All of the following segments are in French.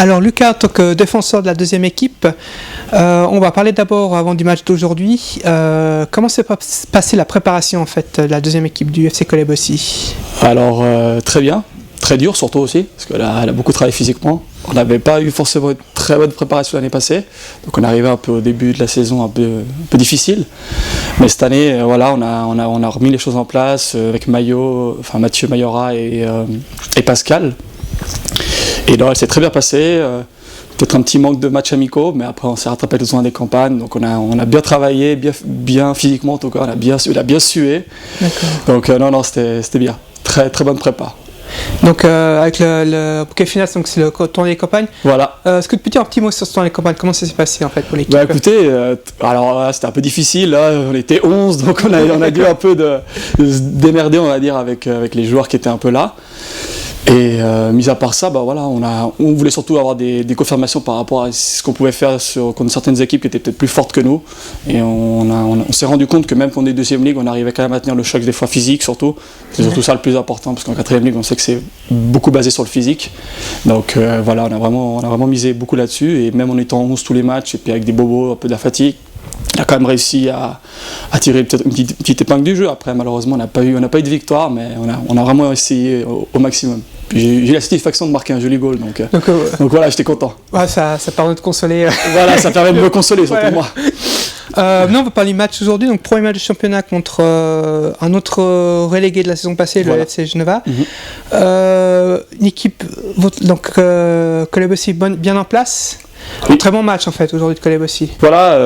Alors Lucas, en tant que défenseur de la deuxième équipe, on va parler d'abord avant du match d'aujourd'hui. Comment s'est passée la préparation en fait de la deuxième équipe du FC Collet-Bossy? Alors très bien, très dur surtout aussi, parce qu'elle a beaucoup travaillé physiquement. On n'avait pas eu forcément une très bonne préparation l'année passée, donc on est arrivé un peu au début de la saison un peu difficile. Mais cette année, voilà, on a remis les choses en place avec Mathieu Mayora et Pascal. Et là, elle s'est très bien passée. Peut-être un petit manque de matchs amicaux, mais après on s'est rattrapé tout le temps des campagnes, donc on a bien travaillé, bien physiquement en tout cas, on a bien sué. Donc non, c'était bien, très très bonne prépa. Donc avec le bouquet final, donc c'est le tournoi des campagnes. Voilà. Est-ce que tu peux dire un petit mot sur ce tournoi des campagnes? Comment ça s'est passé en fait pour l'équipe? Bah écoutez, alors c'était un peu difficile, là, on était 11, donc on a dû un peu de se démerder, on va dire, avec les joueurs qui étaient un peu là. Et mis à part ça, bah voilà, on voulait surtout avoir des confirmations par rapport à ce qu'on pouvait faire contre certaines équipes qui étaient peut-être plus fortes que nous. Et on s'est rendu compte que même quand on est deuxième ligue, on arrivait quand même à tenir le choc des fois physique surtout. C'est surtout ça le plus important, parce qu'en quatrième ligue, on sait que c'est beaucoup basé sur le physique. Donc voilà, on a vraiment misé beaucoup là-dessus. Et même en étant 11 tous les matchs, et puis avec des bobos, un peu de la fatigue, on a quand même réussi à tirer peut-être une petite épingle du jeu. Après, malheureusement, on n'a pas eu de victoire, mais on a vraiment essayé au maximum. J'ai eu la satisfaction de marquer un joli goal, donc voilà, j'étais content. Ouais, ça permet de consoler. Voilà, ça permet de me consoler, surtout moi. Maintenant, on va parler match aujourd'hui. Donc, premier match de championnat contre un autre relégué de la saison passée, le FC Geneva. Une équipe, donc Collet-Bossy bien en place. Oui. Très bon match en fait aujourd'hui de Collet-Bossy. Voilà,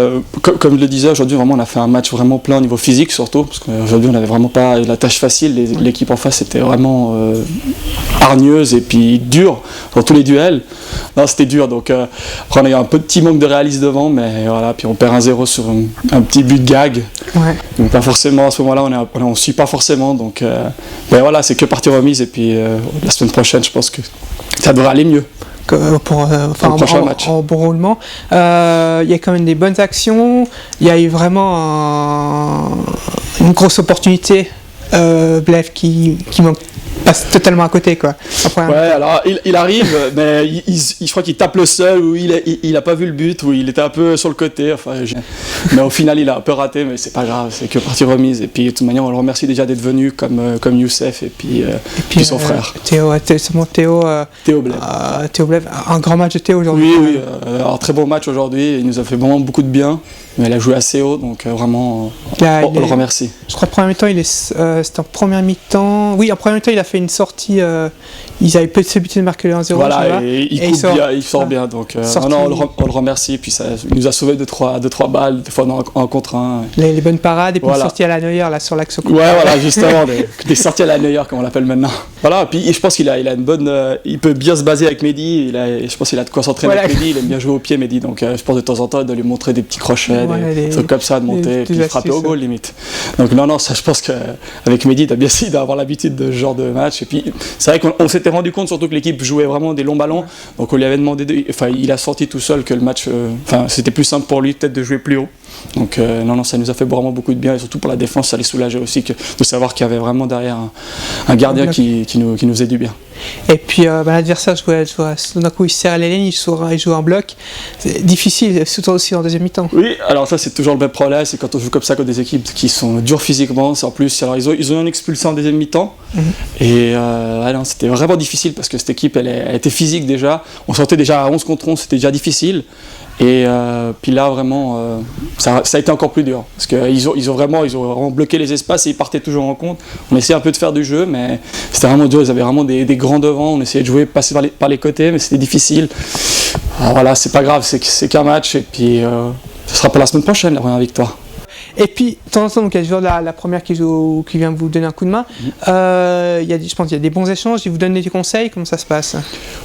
comme je le disais, aujourd'hui vraiment on a fait un match vraiment plein au niveau physique surtout, parce qu'aujourd'hui on n'avait vraiment pas la tâche facile, l'équipe en face était vraiment hargneuse et puis dure dans tous les duels. Non, c'était dur, donc après on a eu un petit manque de réalisme devant, mais voilà, puis on perd 1-0 sur un petit but de gag. Ouais. Donc pas forcément, à ce moment-là on suit pas forcément, donc mais voilà, c'est que partie remise, et puis la semaine prochaine je pense que ça devrait aller mieux. En bon roulement. Il y a quand même des bonnes actions. Il y a eu vraiment une grosse opportunité. Blaise qui passe totalement à côté, quoi. Ouais, alors il arrive, mais je crois qu'il tape le seul, ou il a pas vu le but, ou il était un peu sur le côté. Mais au final, il a un peu raté, mais c'est pas grave, c'est que partie remise. Et puis de toute manière, on le remercie déjà d'être venu, comme Youssef et puis son frère. Théo Blaise. Théo Blaise, un grand match de Théo aujourd'hui. Oui, un très bon match aujourd'hui. Il nous a fait vraiment beaucoup de bien. Mais il a joué assez haut, donc vraiment, on le remercie. Je crois que première mi-temps, c'était en première mi-temps. Oui, en première mi-temps, il a fait une sortie. Ils avaient peu de possibilité de marquer le 1-0. Voilà, et il sort bien. Donc, on le remercie. Puis il nous a sauvé 2-3 balles, des fois en contre 1. Les bonnes parades, et puis une sortie à la Neuer, là, sur l'axe. Ouais, voilà, justement, des sorties à la Neuer, comme on l'appelle maintenant. Voilà, puis je pense qu'il a une bonne. Il peut bien se baser avec Mehdi. Je pense qu'il a de quoi s'entraîner avec Mehdi. Il aime bien jouer au pied, Mehdi. Donc, je pense de temps en temps, de lui montrer des petits crochets. Des trucs comme ça, de monter, puis frapper au goal limite. Donc non, ça je pense qu'avec Mehdi, t'as bien essayé d'avoir l'habitude de ce genre de match. Et puis c'est vrai qu'on s'était rendu compte surtout que l'équipe jouait vraiment des longs ballons. Donc on lui avait demandé, il a senti tout seul que le match, c'était plus simple pour lui peut-être de jouer plus haut. Donc non, ça nous a fait vraiment beaucoup de bien, et surtout pour la défense, ça les soulageait aussi de savoir qu'il y avait vraiment derrière un gardien qui nous faisait du bien. Et puis l'adversaire d'un coup il serre les lignes, il joue en bloc. C'est difficile, surtout aussi en deuxième mi-temps. Oui, alors ça c'est toujours le même problème, c'est quand on joue comme ça contre des équipes qui sont dures physiquement. En plus, alors ils ont un expulsé en deuxième mi-temps. Et non, c'était vraiment difficile parce que cette équipe elle était physique déjà. On sortait déjà à 11 contre 11, c'était déjà difficile. Et puis là vraiment ça a été encore plus dur parce qu'ils ont vraiment bloqué les espaces et ils partaient toujours en contre. On essayait un peu de faire du jeu, mais c'était vraiment dur. Ils avaient vraiment des grands devants. On essayait de jouer, passer par les côtés, mais c'était difficile. Alors voilà, c'est pas grave, c'est qu'un match, et puis ce sera pas la semaine prochaine la première victoire. Et puis, de temps en temps, il y a le joueur de la première qui vient vous donner un coup de main. Je pense qu'il y a des bons échanges, il vous donne des conseils, comment ça se passe?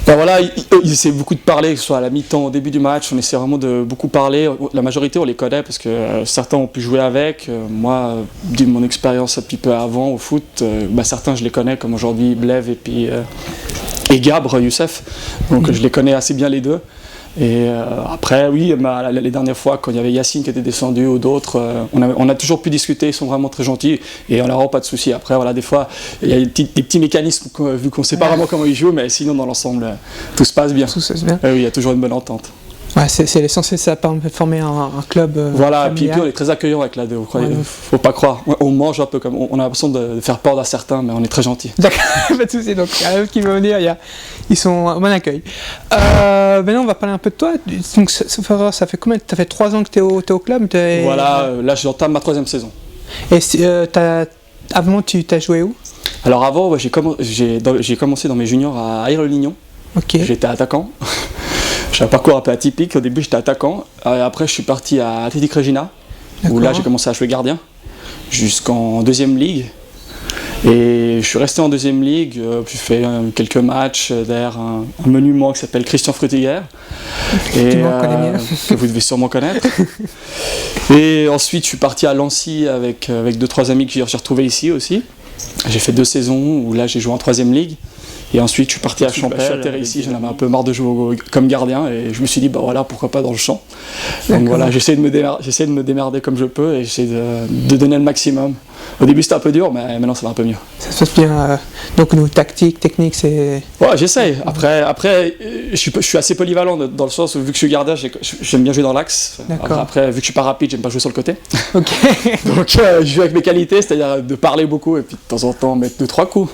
Ben voilà, ils essaient beaucoup de parler, que ce soit à la mi-temps, au début du match, on essaie vraiment de beaucoup parler. La majorité, on les connaît parce que certains ont pu jouer avec. Moi, de mon expérience un petit peu avant au foot, certains je les connais, comme aujourd'hui Blaise et Gabre, Youssef. Donc je les connais assez bien les deux. Et après, oui, les dernières fois, quand il y avait Yacine qui était descendu ou d'autres, on a toujours pu discuter, ils sont vraiment très gentils et on n'a vraiment pas de soucis. Après, voilà, des fois, il y a des petits mécanismes, vu qu'on ne sait pas vraiment comment ils jouent, mais sinon, dans l'ensemble, tout se passe bien. Tout se passe bien. Oui, il y a toujours une bonne entente. Ouais, c'est l'essentiel, ça permet de former un club. Voilà, et puis on est très accueillant avec l'AD, faut pas croire. On mange un peu comme. On a l'impression de faire peur à certains, mais on est très gentils. D'accord, pas de soucis. Donc, il y a d'autres qui vont venir, ils sont un bon accueil. Maintenant, on va parler un peu de toi. Donc, ça fait combien? Ça fait 3 ans que tu es au club? Voilà, là j'entame ma 3e saison. Et avant, tu t'as joué où? Alors avant, j'ai commencé dans mes juniors à Aire-le-Lignon. Ok. J'étais attaquant. J'ai un parcours un peu atypique. Au début, j'étais attaquant. Après, je suis parti à Athletic Regina, où là, j'ai commencé à jouer gardien jusqu'en 2e ligue. Et je suis resté en 2e ligue. J'ai fait quelques matchs derrière un monument qui s'appelle Christian Frutiger. Que vous devez sûrement connaître. Et ensuite, je suis parti à Lancy avec 2-3 amis que j'ai retrouvés ici aussi. J'ai fait 2 saisons où là, j'ai joué en 3e ligue. Et ensuite, je suis parti à Champel, je suis atterri ici, j'en avais un peu marre de jouer comme gardien et je me suis dit, bah voilà, pourquoi pas dans le champ. Donc voilà, j'essaie de me démerder comme je peux et j'essaie de donner le maximum. Au début, c'était un peu dur, mais maintenant, ça va un peu mieux. Ça se passe bien. Donc, nos tactiques, techniques, c'est... Ouais, j'essaie. Après je suis assez polyvalent dans le sens où, vu que je suis gardien, j'aime bien jouer dans l'axe. Après, vu que je suis pas rapide, j'aime pas jouer sur le côté. Ok. Donc, je joue avec mes qualités, c'est-à-dire de parler beaucoup et puis de temps en temps mettre 2-3 coups.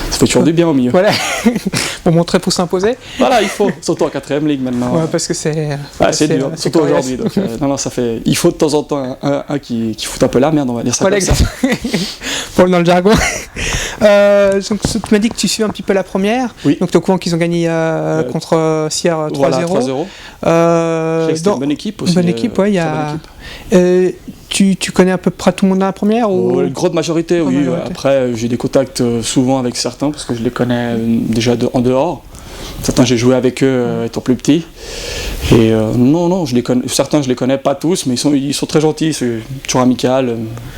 Ça fait toujours du bien au milieu. Voilà, pour montrer, pour s'imposer. Voilà, il faut, surtout en 4e ligue maintenant. Ouais, parce que c'est... c'est dur, surtout aujourd'hui. Donc, ça fait... Il faut de temps en temps un qui fout un peu la merde, on va dire ça comme ça. Pour dans le jargon. Donc, tu m'as dit que tu suis un petit peu la première. Oui. Donc tu es au courant qu'ils ont gagné contre Sierre 3-0. Voilà, 3-0. C'était une bonne équipe aussi. Bonne équipe, ouais. Tu connais à peu près tout le monde dans la première ou... Une grande majorité, oui. Après, j'ai des contacts souvent avec certains parce que je les connais déjà en dehors. Certains, j'ai joué avec eux étant plus petit. Et non, certains, je les connais pas tous, mais ils sont très gentils. C'est toujours amical,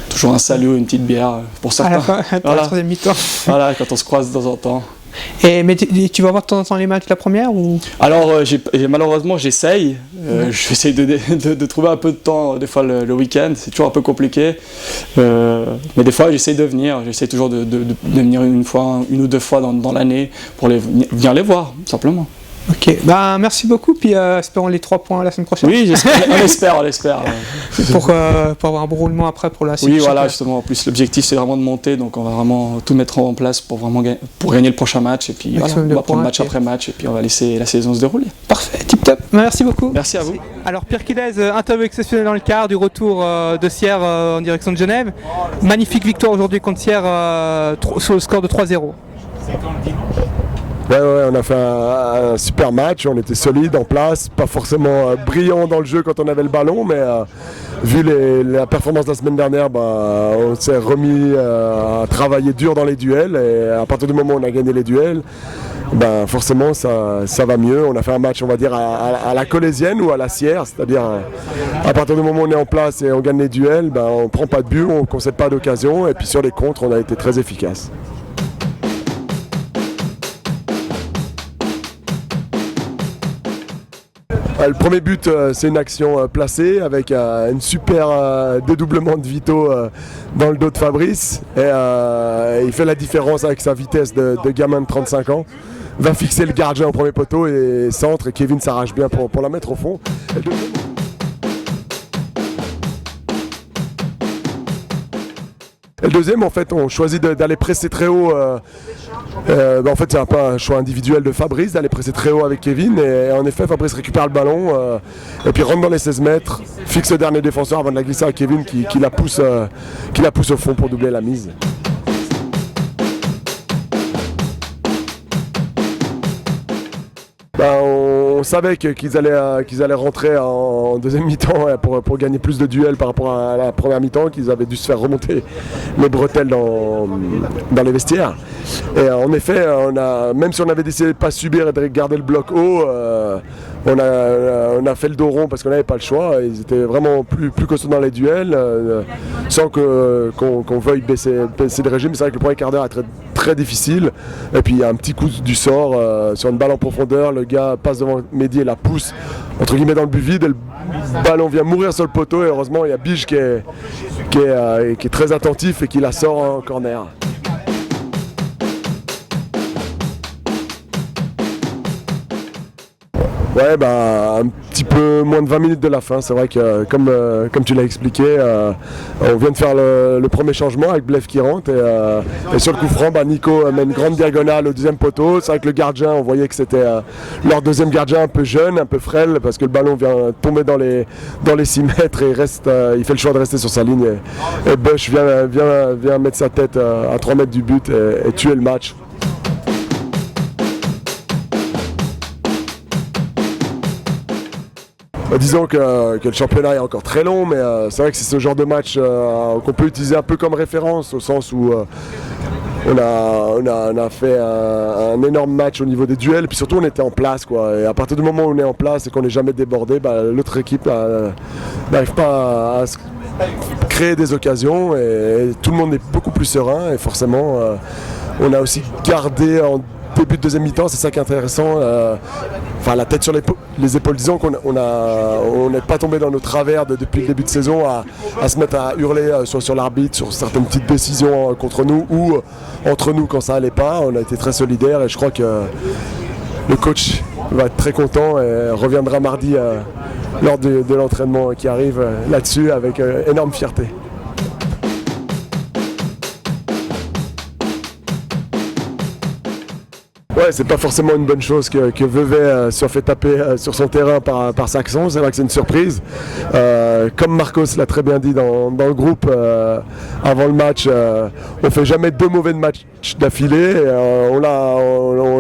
toujours un salut, une petite bière pour certains. À la 3e mi-temps. Voilà, quand on se croise de temps en temps. Mais tu vas voir de temps en temps les matchs de la première ou... Alors malheureusement j'essaye, j'essaye de trouver un peu de temps, des fois le week-end, c'est toujours un peu compliqué, mais des fois j'essaye de venir, j'essaye toujours de venir une ou 2 fois dans l'année pour venir les voir, simplement. Ok, merci beaucoup, puis espérons les 3 points la semaine prochaine. Oui, on espère. Pour avoir un bon roulement après pour la suite. Oui, voilà, justement. En plus, l'objectif c'est vraiment de monter, donc on va vraiment tout mettre en place pour gagner le prochain match. Et puis voilà, on va prendre match après match, et puis on va laisser la saison se dérouler. Parfait, tip top. Merci beaucoup. Merci à vous. Alors Pierre Quilez, interview exceptionnelle dans le quart du retour de Sierre en direction de Genève. Magnifique victoire aujourd'hui contre Sierre sur le score de 3-0. Ouais, on a fait un super match, on était solide en place, pas forcément brillant dans le jeu quand on avait le ballon, mais vu la performance de la semaine dernière, on s'est remis à travailler dur dans les duels et à partir du moment où on a gagné les duels, forcément ça va mieux. On a fait un match, on va dire, à la Colésienne ou à la Sierre, c'est-à-dire à partir du moment où on est en place et on gagne les duels, on prend pas de but, on ne concède pas d'occasion et puis sur les contres, on a été très efficace. Le premier but, c'est une action placée avec un super dédoublement de Vito dans le dos de Fabrice. Et il fait la différence avec sa vitesse de gamin de 35 ans. Va fixer le gardien au premier poteau et centre. Et Kevin s'arrache bien pour la mettre au fond. Et le deuxième, en fait, on choisit d'aller presser très haut. En fait, c'est un peu un choix individuel de Fabrice d'aller presser très haut avec Kevin. Et en effet, Fabrice récupère le ballon et puis rentre dans les 16 mètres, fixe le dernier défenseur avant de la glisser à Kevin qui la pousse au fond pour doubler la mise. On savait qu'ils allaient rentrer en deuxième mi-temps pour gagner plus de duels par rapport à la première mi-temps, qu'ils avaient dû se faire remonter les bretelles dans les vestiaires. Et en effet, même si on avait décidé de ne pas subir et de garder le bloc haut, on a fait le dos rond parce qu'on n'avait pas le choix. Ils étaient vraiment plus costauds dans les duels, sans qu'on veuille baisser le régime. C'est vrai que le premier quart d'heure est très très difficile. Et puis il y a un petit coup du sort sur une balle en profondeur, le gars passe devant Mehdi et la pousse entre guillemets dans le but vide et le ballon vient mourir sur le poteau et heureusement il y a Bige qui est très attentif et qui la sort en corner. Ouais, un petit peu moins de 20 minutes de la fin. C'est vrai que, comme tu l'as expliqué, on vient de faire le premier changement avec Blef qui rentre. Et sur le coup franc, Nico met une grande diagonale au deuxième poteau. C'est vrai que le gardien, on voyait que c'était leur deuxième gardien un peu jeune, un peu frêle, parce que le ballon vient tomber dans les 6 mètres et il fait le choix de rester sur sa ligne. Et Bush vient mettre sa tête à 3 mètres du but et tuer le match. Disons que le championnat est encore très long, mais c'est vrai que c'est ce genre de match qu'on peut utiliser un peu comme référence, au sens où on a fait un énorme match au niveau des duels, et puis surtout on était en place, quoi. Et à partir du moment où on est en place et qu'on n'est jamais débordé, l'autre équipe n'arrive pas à se créer des occasions, et tout le monde est beaucoup plus serein, et forcément on a aussi gardé en début de deuxième mi-temps, c'est ça qui est intéressant, la tête sur les épaules, disons qu'on n'est pas tombé dans nos travers depuis le début de saison à se mettre à hurler soit sur l'arbitre, sur certaines petites décisions contre nous ou entre nous quand ça allait pas. On a été très solidaires et je crois que le coach va être très content et reviendra mardi lors de l'entraînement qui arrive là-dessus avec énorme fierté. Ouais, c'est pas forcément une bonne chose que Vevey soit fait taper sur son terrain par Saxon. C'est vrai que c'est une surprise. Comme Marcos l'a très bien dit dans le groupe avant le match, on fait jamais 2 mauvais matchs d'affilée. On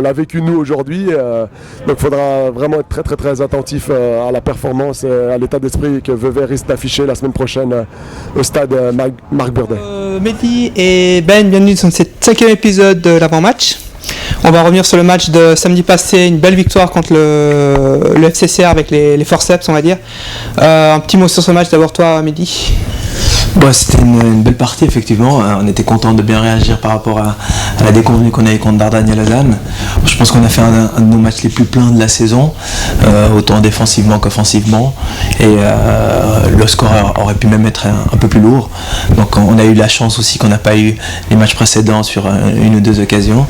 l'a vécu nous aujourd'hui. Donc il faudra vraiment être très très très attentif à la performance et à l'état d'esprit que Vevey risque d'afficher la semaine prochaine au stade Marc Burdet. Mehdi et Ben, bienvenue dans ce 5e épisode de l'avant-match. On va revenir sur le match de samedi passé, une belle victoire contre le FCCR avec les forceps, on va dire. Un petit mot sur ce match d'abord, toi, Mehdi. C'était une belle partie, effectivement. On était content de bien réagir par rapport à la déconvenue qu'on a eu contre Dardagne et Lausanne. Je pense qu'on a fait un de nos matchs les plus pleins de la saison, autant défensivement qu'offensivement. Et le score aurait pu même être un peu plus lourd. Donc on a eu la chance aussi qu'on n'a pas eu les matchs précédents sur une ou 2 occasions.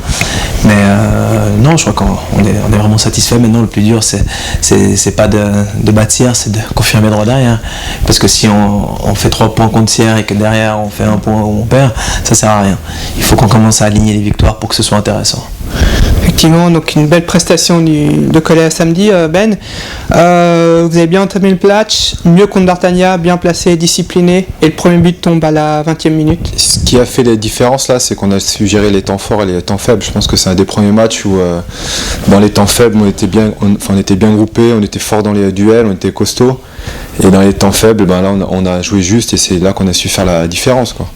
Mais non, je crois qu'on est vraiment satisfait. Maintenant, le plus dur, c'est pas de bâtir, c'est de confirmer droit derrière. Parce que si on fait 3 points contre Sierre et que derrière on fait 1 point où on perd, ça sert à rien. Il faut qu'on commence à aligner les victoires pour que ce soit intéressant. Effectivement, donc une belle prestation de Collet samedi, Ben. Vous avez bien entamé le match, mieux contre Dartagna, bien placé, discipliné, et le premier but tombe à la 20e minute. Ce qui a fait la différence là, c'est qu'on a su gérer les temps forts et les temps faibles. Je pense que c'est un des premiers matchs où dans les temps faibles on était bien groupés, on était fort dans les duels, on était costaud. Et dans les temps faibles, là on a joué juste et c'est là qu'on a su faire la différence, quoi.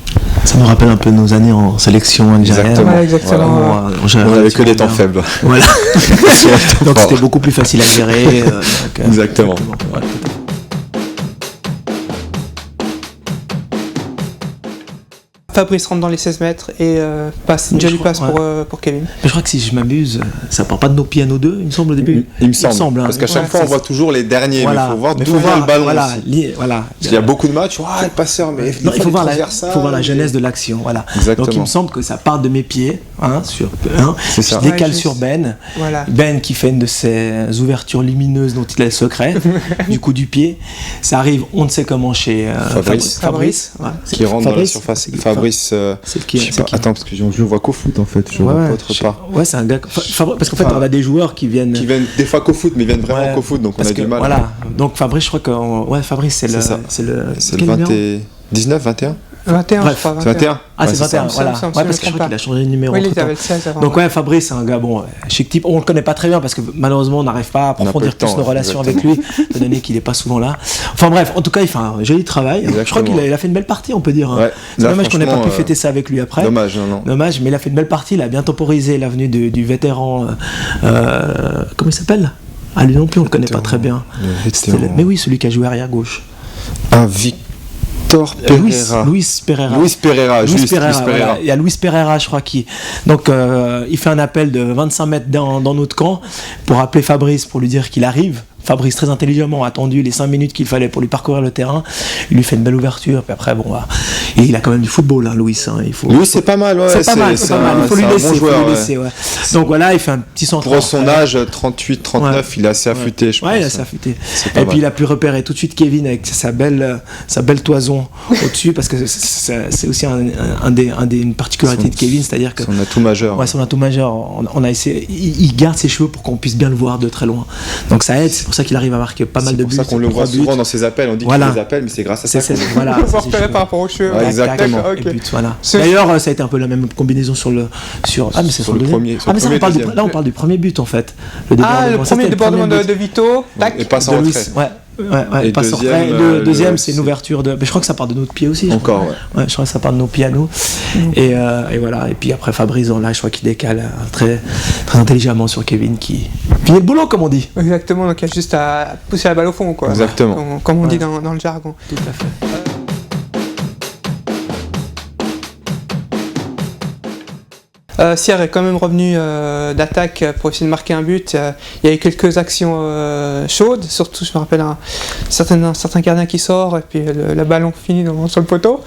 Ça me rappelle un peu nos années en sélection algérienne. Exactement. On n'avait que des temps faibles. Voilà. Donc c'était beaucoup plus facile à gérer. Exactement. Fabrice rentre dans les 16 mètres et passe une jolie passe pour Kevin. Mais je crois que si je m'abuse, ça part pas de nos pieds à nous deux, il me semble au début. Il me semble. Parce qu'à chaque fois on voit toujours les derniers, mais il faut voir d'où vient le ballon. Voilà. Parce qu'il y a beaucoup de matchs, le passeur, mais il faut voir la genèse de l'action. Voilà. Donc il me semble que ça part de mes pieds, je décale sur Ben. Voilà. Ben qui fait une de ces ouvertures lumineuses dont il a le secret, du coup du pied. Ça arrive, on ne sait comment, chez Fabrice. Qui rentre dans la surface. Fabrice, attends, parce que je le vois qu'au foot en fait, je vois pas autre part. Ouais, c'est un gars. Parce qu'en fait, on a des joueurs qui viennent des fois qu'au foot, mais ils viennent vraiment qu'au foot, donc on a du mal. Voilà, donc Fabrice, je crois que. Fabrice, c'est le 19, 21 21, bref, je crois. 21. Ah, c'est 21, voilà. Parce que je crois qu'il a changé de numéro. Oui, il avait le 16 avant. Donc, Fabrice, c'est un gars, chic type. On le connaît pas très bien parce que malheureusement, on n'arrive pas à approfondir tous nos relations avec lui, étant donné qu'il est pas souvent là. Enfin, bref, en tout cas, il fait un joli travail. Exactement. Je crois qu'il a fait une belle partie, on peut dire. Ouais. C'est dommage qu'on n'ait pas pu fêter ça avec lui après. Dommage, non. Dommage, mais il a fait une belle partie. Il a bien temporisé la venue du vétéran. Comment il s'appelle ? Ah, lui non plus, on le connaît pas très bien. Mais oui, celui qui a joué arrière gauche. Un Victor. Victor Pereira. Luis Pereira. Luis Pereira. Voilà. Il y a Luis Pereira, je crois, qui. Donc, il fait un appel de 25 mètres dans notre camp pour appeler Fabrice pour lui dire qu'il arrive. Fabrice, très intelligemment, a attendu les 5 minutes qu'il fallait pour lui parcourir le terrain. Il lui fait une belle ouverture. Puis après, bon, bah, et il a quand même du football, hein, Louis. Hein, Louis, c'est pas mal. Ouais, c'est pas mal. Il faut lui laisser. Bon joueur, ouais. Donc voilà, il fait un petit centre. Pour son âge, 38-39, il est assez affûté, je pense. Ouais, il est assez affûté. Et puis il a pu repérer tout de suite Kevin avec sa belle toison au-dessus, parce que c'est aussi une particularité de Kevin, c'est-à-dire que son atout majeur. Ouais, son atout majeur. On a essayé. Il garde ses cheveux pour qu'on puisse bien le voir de très loin. Donc ça aide. C'est pour ça qu'il arrive à marquer pas mal de buts. C'est pour ça qu'on le voit souvent dans ses appels. On dit qu'il les appelle, mais c'est grâce à ça. Voilà. On peut repérer par rapport aux cheveux. Ouais, exactement. Okay. Voilà. D'ailleurs, ça a été un peu la même combinaison sur le. Ah, mais c'est sur le premier. Ah, mais ça, on parle du premier but en fait. Le premier débordement de Vito. Et pas sans retrait. Ouais, pas sur retrait. Le deuxième, c'est une ouverture de. Mais je crois que ça part de notre pied aussi. Encore, ouais. Je crois que ça part de nos pieds à nous. Et voilà. Et puis après, Fabrice, là, je crois qu'il décale très, très intelligemment sur Kevin qui finit le boulot, comme on dit. Exactement. Donc il y a juste à pousser la balle au fond, quoi. Exactement. Comme on dit dans le jargon. Tout à fait. Sierre est quand même revenu d'attaque pour essayer de marquer un but. Il y a eu quelques actions chaudes, surtout je me rappelle un certain gardien qui sort et puis le ballon finit sur le poteau.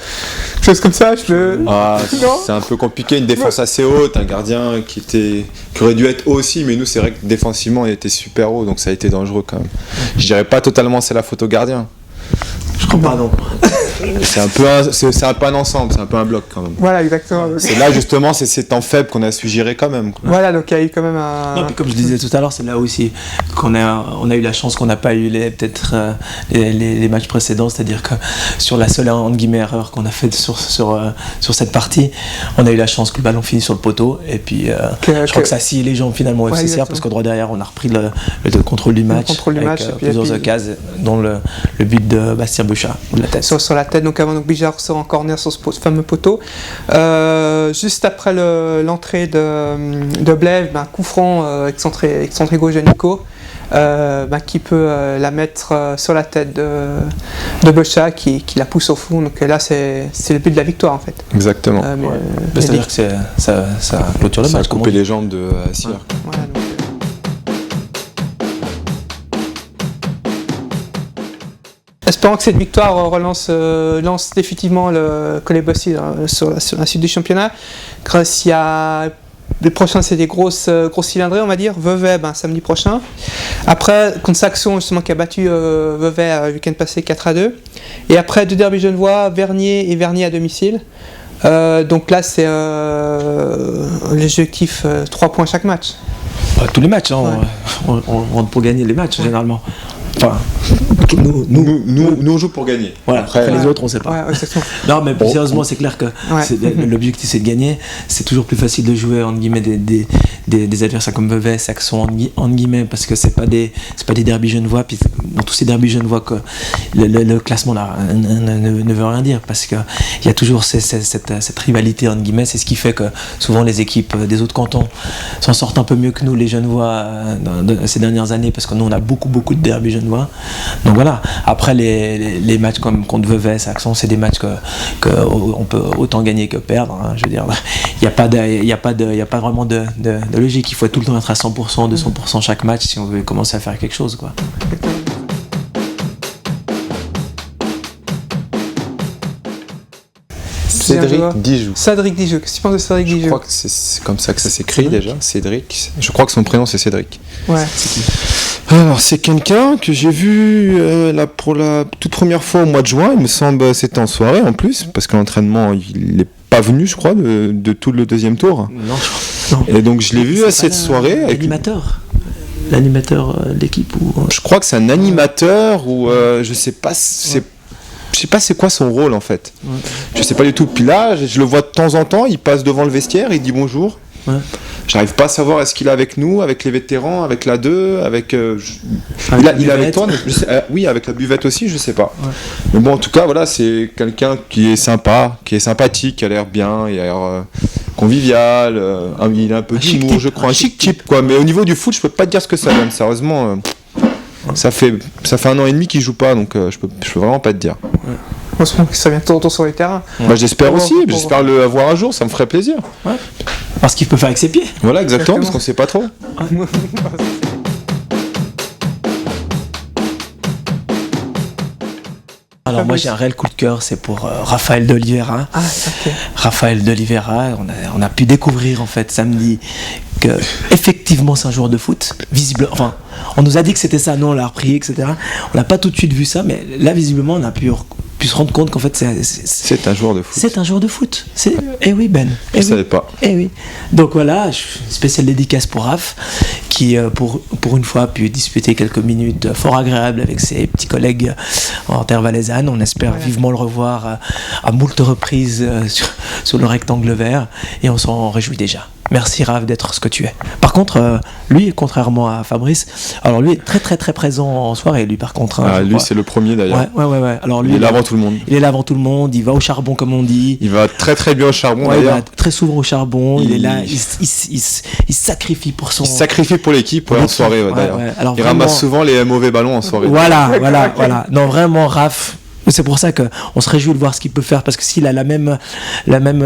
Chose comme ça, c'est un peu compliqué, une défense assez haute, un gardien qui aurait dû être haut aussi, mais nous c'est vrai que défensivement il était super haut, donc ça a été dangereux quand même. Je dirais pas totalement c'est la faute au gardien. Je crois pas, non. C'est un peu un ensemble, c'est un peu un bloc quand même. Voilà, exactement. C'est là justement, c'est ces temps faibles qu'on a su gérer quand même. Quoi. Voilà, donc il y a eu quand même un. Non, puis comme je disais tout à l'heure, c'est là aussi qu'on a eu la chance qu'on n'a pas eu les matchs précédents, c'est-à-dire que sur la seule entre guillemets erreur qu'on a faite sur cette partie, on a eu la chance que le ballon finisse sur le poteau et puis je crois que ça a scié les jambes finalement au FC Sierre parce qu'au droit derrière on a repris le contrôle du match avec plusieurs occasions, dont le but de Bastien Bouchard de la tête. Sur la tête, donc avant Bijard sort en corner sur ce fameux poteau. Juste après l'entrée de Blaise, coup franc excentré gauche de Nico, qui peut la mettre sur la tête de Bouchard qui la pousse au fond. Donc là c'est le but de la victoire en fait. Exactement. C'est-à-dire que ça clôture le match. Ça a coupé les jambes de Sierre. Voilà, donc, espérons que cette victoire lance définitivement le Collet-Bossy sur la suite du championnat. Grâce à les prochains, c'est des grosses cylindrées, on va dire. Vevey, samedi prochain. Après, contre Saxon, justement, qui a battu Vevey le week-end passé 4-2. Et après, 2 derbys genevois, Vernier et Vernier à domicile. Donc là, c'est l'objectif 3 points chaque match. Tous les matchs, hein, on rentre pour gagner les matchs généralement. Enfin, nous on joue pour gagner. Voilà. Après les autres on sait pas. Non mais plus sérieusement c'est clair que l'objectif c'est de gagner. C'est toujours plus facile de jouer entre guillemets des adversaires comme Vevey, Saxon entre guillemets parce que c'est pas des derbys genevois. Puis dans tous ces derbys genevois que le classement là ne veut rien dire parce que il y a toujours cette rivalité entre guillemets. C'est ce qui fait que souvent les équipes des autres cantons s'en sortent un peu mieux que nous les genevois ces dernières années parce que nous on a beaucoup de derbys genevois. Donc voilà, après les matchs comme contre Vevey, Saxon, c'est des matchs que on peut autant gagner que perdre, hein, je veux dire, il n'y a pas vraiment de logique, il faut tout le temps être à 100%, 200% chaque match si on veut commencer à faire quelque chose, quoi. Cédric Dijou. Qu'est-ce que tu penses de Cédric Dijou ? Je crois que c'est comme ça que ça s'écrit déjà, Cédric. Je crois que son prénom c'est Cédric. Ouais. Alors c'est quelqu'un que j'ai vu pour la toute première fois au mois de juin, il me semble, c'était en soirée en plus, parce que l'entraînement il n'est pas venu je crois de tout le deuxième tour. Non. Et donc je l'ai vu à cette soirée. L'animateur de l'équipe ou... Je crois que c'est un animateur ou je sais pas c'est quoi son rôle en fait. Ouais. Je sais pas du tout. Puis là, je le vois de temps en temps, il passe devant le vestiaire, il dit bonjour. Ouais. J'arrive pas à savoir est-ce qu'il est avec nous, avec les vétérans, avec la 2, avec. Il est avec toi, oui, avec la buvette aussi, je sais pas. Ouais. Mais bon, en tout cas, voilà, c'est quelqu'un qui est sympa, qui est sympathique, qui a l'air bien, il a l'air convivial, il a un peu d'humour, je crois, un chic type, quoi. Mais au niveau du foot, je peux pas te dire ce que ça donne, sérieusement. Ça fait 1 an et demi qu'il joue pas, donc je peux vraiment pas te dire. Ouais. en ce moment qu'il serait bientôt de retour sur les terrains. Bah, j'espère Pour- aussi, pour- j'espère le avoir un jour, ça me ferait plaisir. Parce qu'il peut faire avec ses pieds. Voilà, exactement, Exactement. parce qu'on sait pas trop. Alors moi j'ai un réel coup de cœur, c'est pour Raphaël de Oliveira. Ah, ok. Raphaël de Oliveira, on a pu découvrir en fait samedi que effectivement c'est un joueur de foot, visible. Enfin, on nous a dit que c'était ça, nous on l'a repris, etc. On n'a pas tout de suite vu ça, mais là visiblement on a pu se rendre compte qu'en fait C'est un joueur de foot. c'est un joueur de foot. Eh oui Ben. Je savais pas. Eh oui. Donc voilà, spéciale dédicace pour Raph, qui pour une fois a pu disputer quelques minutes fort agréables avec ses petits collègues en terre valaisanne. On espère vivement le revoir à moult reprises sur le rectangle vert, et on s'en réjouit déjà. Merci Raph d'être ce que tu es. Par contre, lui, contrairement à Fabrice, alors lui est très très très présent en soirée, lui par contre. Hein, Ah, je lui, crois. c'est le premier d'ailleurs. Ouais. Alors lui, Il est là avant tout le monde. il est là avant tout le monde, il va au charbon comme on dit. Il va très très bien au charbon Ouais, il d'ailleurs. va très souvent au charbon, il est Il- là, il se sacrifie pour son... Il se sacrifie pour l'équipe en soirée d'ailleurs. Alors Il vraiment- ramasse souvent les mauvais ballons en soirée. Voilà. Non, vraiment, Raph. C'est pour ça qu'on se réjouit de voir ce qu'il peut faire, parce que s'il a la même envie, la même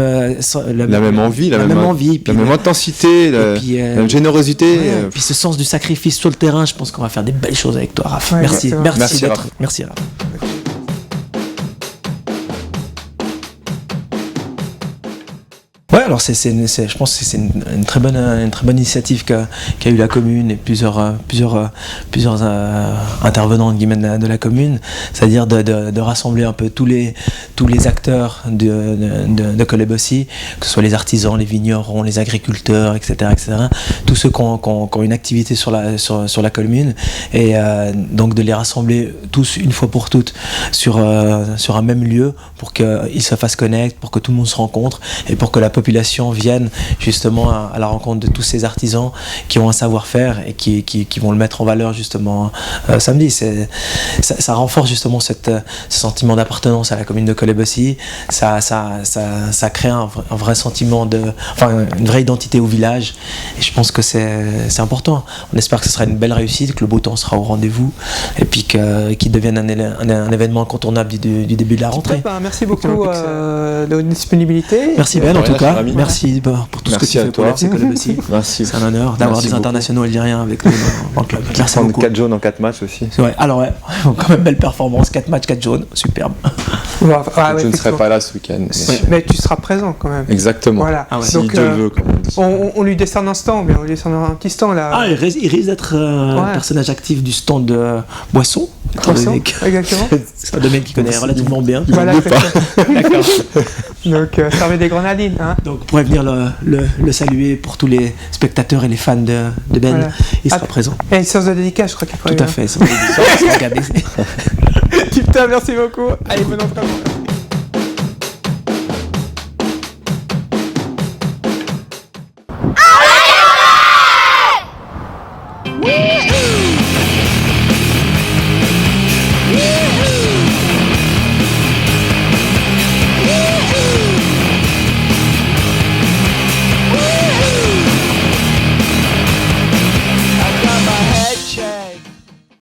envie, puis la même intensité, la puis, même générosité. ouais, puis ce sens du sacrifice sur le terrain, je pense qu'on va faire des belles choses avec toi, Raph. Ouais, Merci, exactement. Merci, d'être. Raph. Merci, Raph. Ouais, alors je pense que c'est une très bonne initiative qu'a eu la commune et plusieurs intervenants de la commune, c'est-à-dire de rassembler un peu tous les acteurs de Colebossy, que ce soit les artisans, les vignerons, les agriculteurs, etc., tous ceux qui ont une activité sur la commune, et donc de les rassembler tous une fois pour toutes sur un même lieu pour qu'ils se fassent connaître, pour que tout le monde se rencontre et pour que la population vienne justement à la rencontre de tous ces artisans qui ont un savoir-faire et qui vont le mettre en valeur justement samedi. Ça renforce justement ce sentiment d'appartenance à la commune de Colebossy. Ça crée un vrai sentiment une vraie identité au village, et je pense que c'est important. On espère que ce sera une belle réussite, que le beau temps sera au rendez-vous, et puis qu'il devienne un événement incontournable du début de la rentrée. Top, hein, merci beaucoup de votre disponibilité. Merci Ben en rien, tout cas, cher ami. merci pour tout ce que Merci tu à fais pour toi. l'FC Colebossy. Merci. C'est un honneur d'avoir Merci des beaucoup. internationaux algériens avec nous dans le club. Merci Prendre beaucoup. 4 jaunes en 4 matchs aussi. C'est vrai. Alors ouais, quand même belle performance, 4 matchs, 4 jaunes, superbe. Je ne serai pas là ce week-end. Mais tu seras présent quand même. Exactement. Voilà. Ah ouais. Si Donc, Dieu le veut, comme on dit. on lui décerne un stand, mais on lui décerne un petit stand là. Ah, il risque d'être un Ouais. personnage actif du stand de boisson. étant Croissant, donné que exactement. C'est un domaine qu'il connaît relativement bien. Voilà, exactement. D'accord. Donc, servez des grenadines. Hein. Donc, vous pourrez venir le saluer pour tous les spectateurs et les fans de Ben. Voilà. Il sera Ah, présent. Et une séance de dédicace, je crois qu'il faut Tout à fait. Ça va regarder. Putain, merci beaucoup. Allez, bon entraînement.